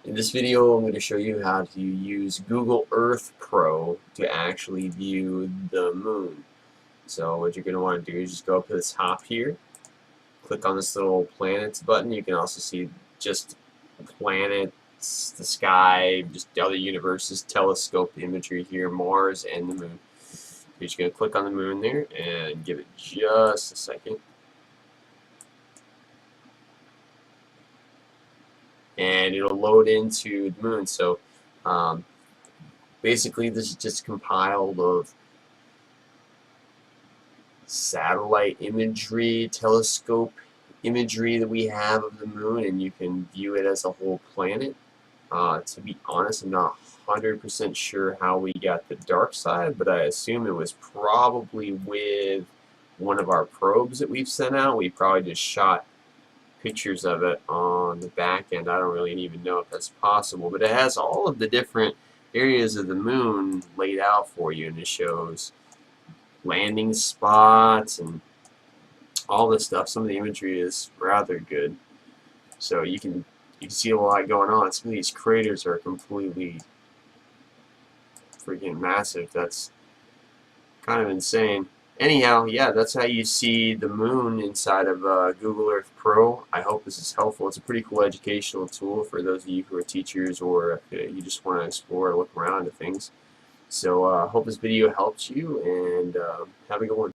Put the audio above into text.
In this video, I'm going to show you how to use Google Earth Pro to actually view the moon. So what you're going to want to do is just go up to the top here, click on this little planets button. You can also see just planets, the sky, just other universes, telescope imagery here, Mars, and the moon. You're just going to click on the moon there and give it just a second. And it'll load into the moon. So um, basically this is just compiled of satellite imagery, telescope imagery that we have of the moon, and you can view it as a whole planet. To be honest, I'm not 100% sure how we got the dark side, but I assume it was probably with one of our probes that we've sent out. We probably just shot pictures of it on the back end. I don't really even know if that's possible, but it has all of the different areas of the moon laid out for you, and it shows landing spots and all this stuff. Some of the imagery is rather good, so you can see a lot going on. Some of these craters are completely freaking massive. That's kind of insane. Anyhow, yeah, that's how you see the moon inside of Google Earth Pro. I hope this is helpful. It's a pretty cool educational tool for those of you who are teachers or you just want to explore or look around at things. So I hope this video helps you, and have a good one.